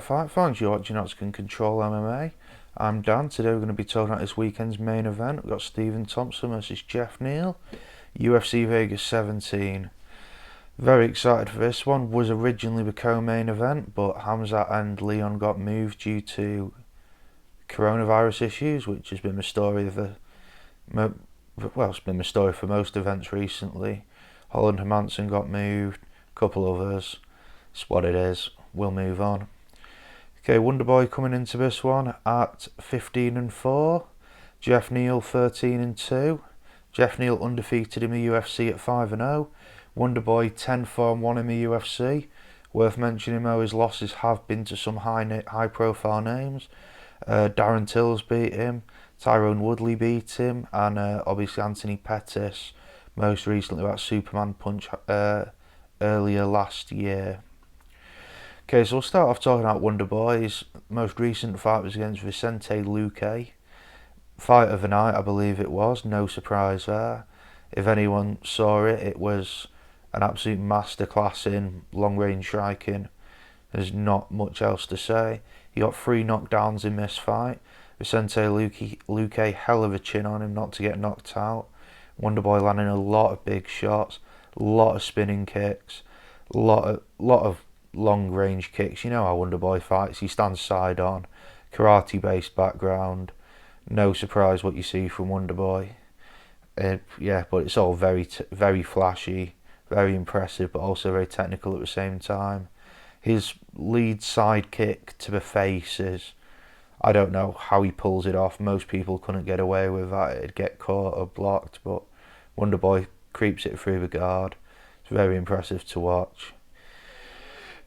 Fight fans, you're watching Odds Can Control MMA. I'm Dan. Today we're going to be talking about this weekend's main event. We've got Thompson versus Jeff Neal, UFC Vegas 17. Very excited for this one. Was originally the co-main event, but Hamzat and Leon got moved due to coronavirus issues, which has been the story of it's been the story for most events recently. Holland and Manson got moved, a couple others. It's what it is. We'll move on. Okay, Wonderboy coming into this one at 15-4. Jeff Neal 13-2. Jeff Neal undefeated in the UFC at 5-0. Wonderboy 10-4-1 in the UFC. Worth mentioning though, his losses have been to some high-profile names. Darren Tills beat him. Tyrone Woodley beat him, and obviously Anthony Pettis. Most recently that Superman punch earlier last year. Okay, so we'll start off talking about Wonderboy. His most recent fight was against Vicente Luque. Fight of the night, I believe it was. No surprise there. If anyone saw it, it was an absolute masterclass in long-range striking. There's not much else to say. He got 3 knockdowns in this fight. Vicente Luque, hell of a chin on him not to get knocked out. Wonderboy landing a lot of big shots, a lot of spinning kicks, a lot of long range kicks. You know how Wonderboy fights. He stands side on, karate based background. No surprise what you see from Wonderboy. Yeah, but it's all very flashy, very impressive, but also very technical at the same time. His lead side kick to the face is, I don't know how he pulls it off. Most people couldn't get away with that. It'd get caught or blocked, but Wonderboy creeps it through the guard. It's very impressive to watch.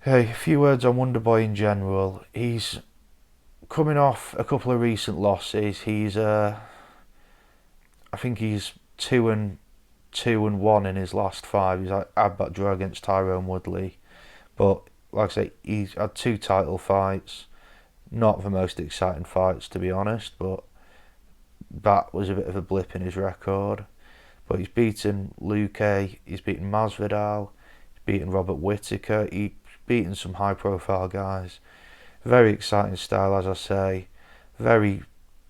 Hey, a few words on Wonderboy in general. He's coming off a couple of recent losses. He's I think he's 2-1 in his last 5. He's had that draw against Tyrone Woodley, but like I say, he's had 2 title fights. Not the most exciting fights, to be honest, but that was a bit of a blip in his record. But he's beaten Luque, he's beaten Masvidal, he's beaten Robert Whittaker, he's beaten some high-profile guys. Very exciting style, as I say. Very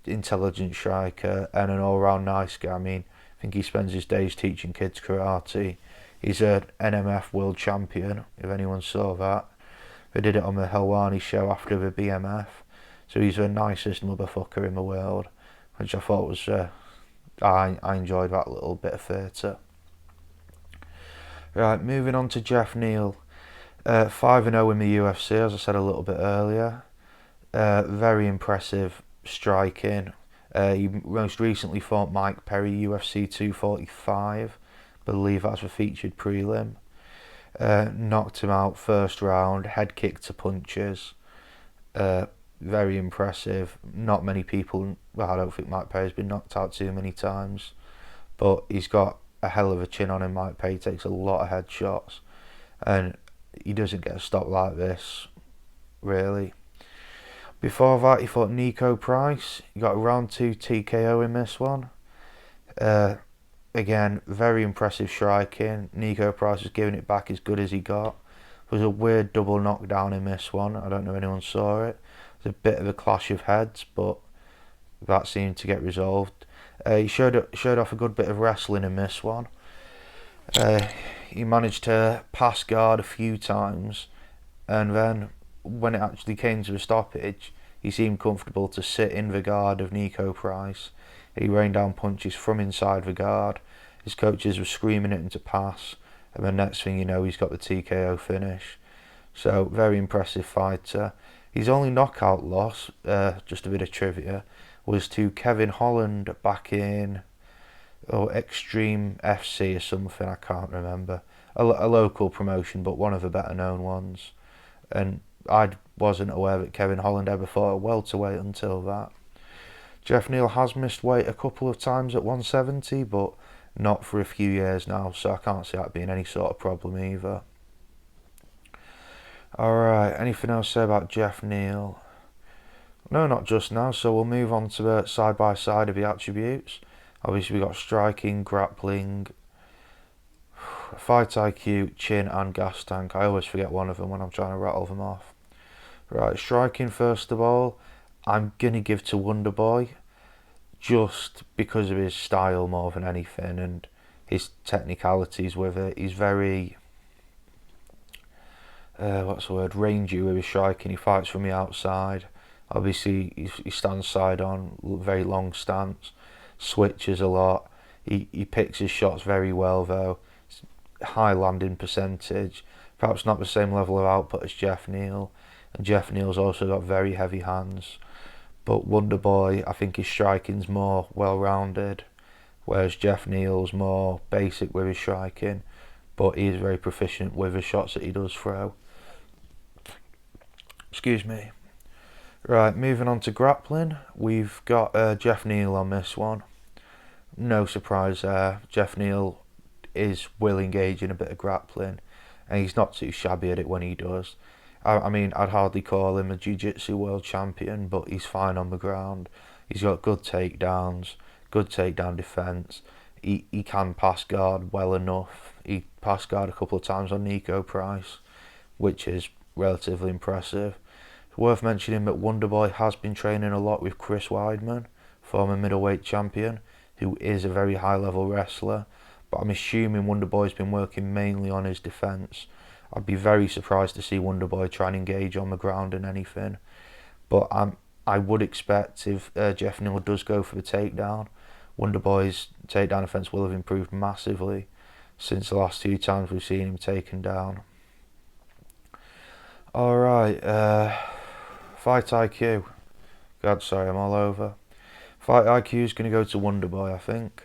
intelligent striker and an all-round nice guy. I mean, I think he spends his days teaching kids karate. He's an NMF world champion, if anyone saw that. They did it on the Helwani show after the BMF. So he's the nicest motherfucker in the world, which I thought was, I enjoyed that little bit of theatre. Right, moving on to Jeff Neal. 5-0 in the UFC, as I said a little bit earlier. Very impressive striking. He most recently fought Mike Perry, UFC 245. Believe that's a featured prelim. Knocked him out first round, head kick to punches. Very impressive. Not many people, well, I don't think Mike Perry's been knocked out too many times, but he's got a hell of a chin on him. Mike Perry takes a lot of headshots, and he doesn't get a stop like this, really. Before that, he fought Nico Price. He got a round 2 TKO in this one. Again, very impressive striking. Nico Price was giving it back as good as he got. There was a weird double knockdown in this one. I don't know if anyone saw it. It was a bit of a clash of heads, but that seemed to get resolved. He showed off a good bit of wrestling in this one. He managed to pass guard a few times, and then when it actually came to a stoppage, he seemed comfortable to sit in the guard of Nico Price. He rained down punches from inside the guard. His coaches were screaming at him to pass, and the next thing you know, he's got the TKO finish. So, very impressive fighter. His only knockout loss, just a bit of trivia, was to Kevin Holland back in Extreme FC or something, I can't remember. A local promotion, but one of the better known ones. And I wasn't aware that Kevin Holland ever fought a welterweight until that. Jeff Neal has missed weight a couple of times at 170, but not for a few years now, so I can't see that being any sort of problem either. Alright, anything else to say about Jeff Neal? No, not just now, so we'll move on to the side-by-side of the attributes. Obviously, we've got striking, grappling, fight IQ, chin, and gas tank. I always forget one of them when I'm trying to rattle them off. Right, striking first of all, I'm going to give to Wonderboy just because of his style more than anything and his technicalities with it. He's very, rangy with his striking. He fights from the outside. Obviously, he stands side on, very long stance, switches a lot. He picks his shots very well though. High landing percentage. Perhaps not the same level of output as Jeff Neal. And Jeff Neal's also got very heavy hands. But Wonderboy, I think his striking's more well-rounded, whereas Jeff Neal's more basic with his striking, but he is very proficient with the shots that he does throw. Excuse me. Right, moving on to grappling, we've got Jeff Neal on this one. No surprise there. Jeff Neal will engage in a bit of grappling, and he's not too shabby at it when he does. I mean, I'd hardly call him a jiu-jitsu world champion, but he's fine on the ground. He's got good takedowns, good takedown defence. He can pass guard well enough. He passed guard a couple of times on Nico Price, which is relatively impressive. It's worth mentioning that Wonderboy has been training a lot with Chris Weidman, former middleweight champion, who is a very high-level wrestler. But I'm assuming Wonderboy's been working mainly on his defence. I'd be very surprised to see Wonderboy try and engage on the ground in anything. But I would expect if Jeff Neal does go for the takedown, Wonderboy's takedown defence will have improved massively since the last 2 times we've seen him taken down. Alright, fight IQ. God, sorry, I'm all over. Fight IQ is going to go to Wonderboy, I think.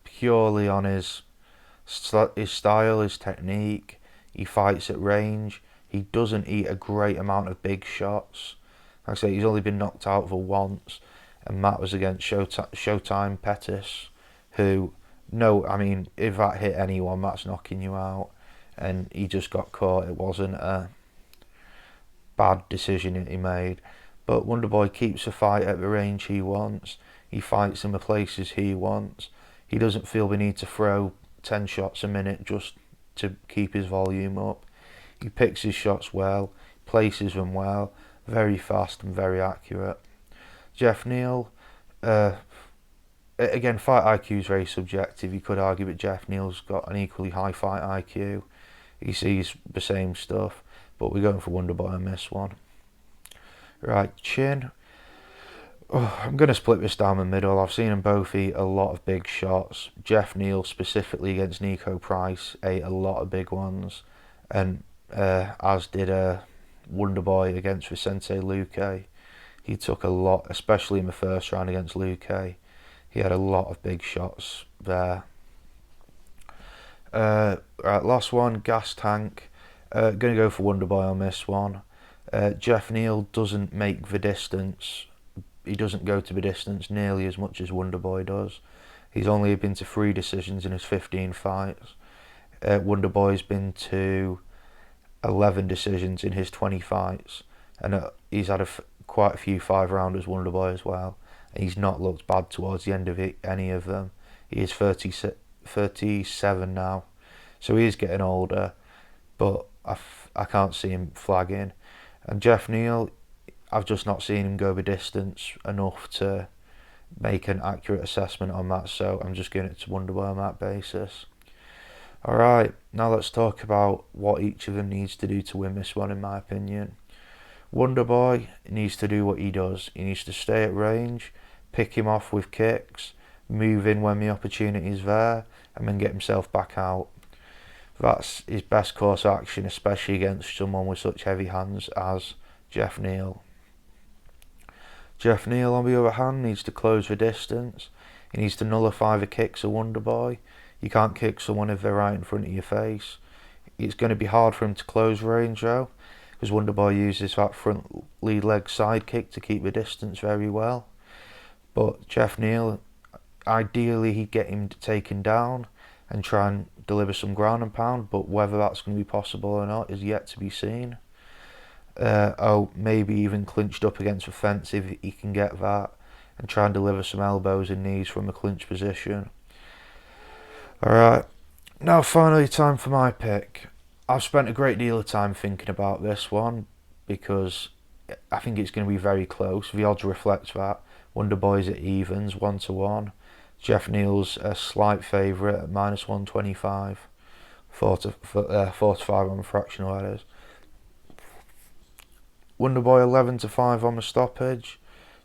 Purely on his style, his technique. He fights at range. He doesn't eat a great amount of big shots. Like I say, he's only been knocked out for once, and that was against Showtime Pettis, who, if that hit anyone, that's knocking you out. And he just got caught. It wasn't a bad decision that he made. But Wonderboy keeps the fight at the range he wants. He fights in the places he wants. He doesn't feel the need to throw 10 shots a minute just to keep his volume up. He picks his shots well, places them well, very fast and very accurate. Jeff Neal, again, fight IQ is very subjective. You could argue that Jeff Neal's got an equally high fight IQ. He sees the same stuff, but we're going for Wonderboy on this one. Right, chin. I'm going to split this down the middle. I've seen them both eat a lot of big shots. Jeff Neal, specifically against Nico Price, ate a lot of big ones, and as did Wonderboy against Vicente Luque. He took a lot, especially in the first round against Luque. He had a lot of big shots there. Right, last one, gas tank. Going to go for Wonderboy on this one. Jeff Neal doesn't make the distance. He doesn't go to the distance nearly as much as Wonderboy does. He's only been to 3 decisions in his 15 fights. Wonderboy's been to 11 decisions in his 20 fights. And he's had quite a few 5-rounders, Wonderboy, as well. And he's not looked bad towards the end of any of them. He is 37 now. So he is getting older. But I can't see him flagging. And Jeff Neal, I've just not seen him go the distance enough to make an accurate assessment on that, so I'm just giving it to Wonderboy on that basis. Alright, now let's talk about what each of them needs to do to win this one, in my opinion. Wonderboy needs to do what he does. He needs to stay at range, pick him off with kicks, move in when the opportunity is there, and then get himself back out. That's his best course of action, especially against someone with such heavy hands as Jeff Neal. Jeff Neal, on the other hand, needs to close the distance. He needs to nullify the kicks of Wonderboy. You can't kick someone if they're right in front of your face. It's going to be hard for him to close range though, because Wonderboy uses that front lead leg side kick to keep the distance very well. But Jeff Neal, ideally he'd get him taken down and try and deliver some ground and pound, but whether that's going to be possible or not is yet to be seen. Maybe even clinched up against the fence if he can get that, and try and deliver some elbows and knees from a clinch position. Alright, now finally time for my pick. I've spent a great deal of time thinking about this one because I think it's going to be very close. The odds reflect that. Wonderboy's at evens, 1-1. Jeff Neal's a slight favourite at -125. 4 to 5 on the fractional, that is. Wonderboy 11-5 on the stoppage.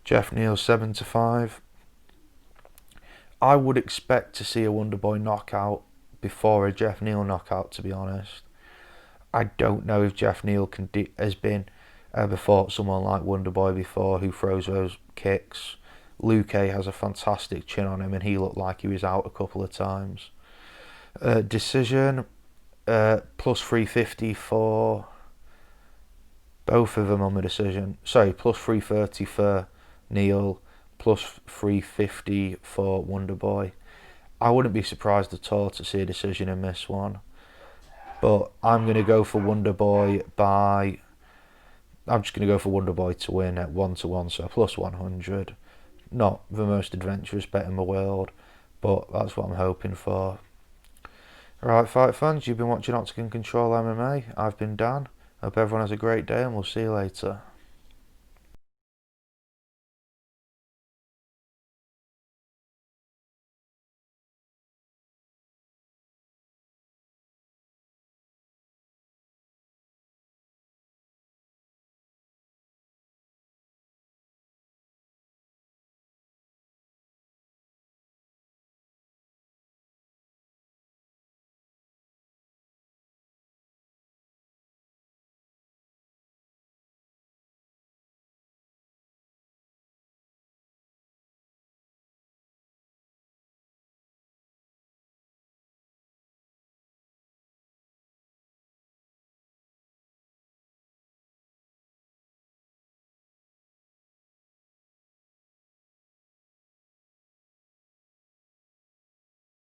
Jeff Neal 7-5. I would expect to see a Wonderboy knockout before a Jeff Neal knockout, to be honest. I don't know if Jeff Neal has been ever fought someone like Wonderboy before who throws those kicks. Luke has a fantastic chin on him and he looked like he was out a couple of times. Decision, plus 350 for both of them on the decision. Sorry, plus 330 for Neal, plus 350 for Wonderboy. I wouldn't be surprised at all to see a decision in this one. But I'm going to go for Wonderboy I'm just going to go for Wonderboy to win at 1-1, so plus 100. Not the most adventurous bet in the world, but that's what I'm hoping for. Alright, fight fans, you've been watching Octagon Control MMA. I've been Dan. Hope everyone has a great day and we'll see you later.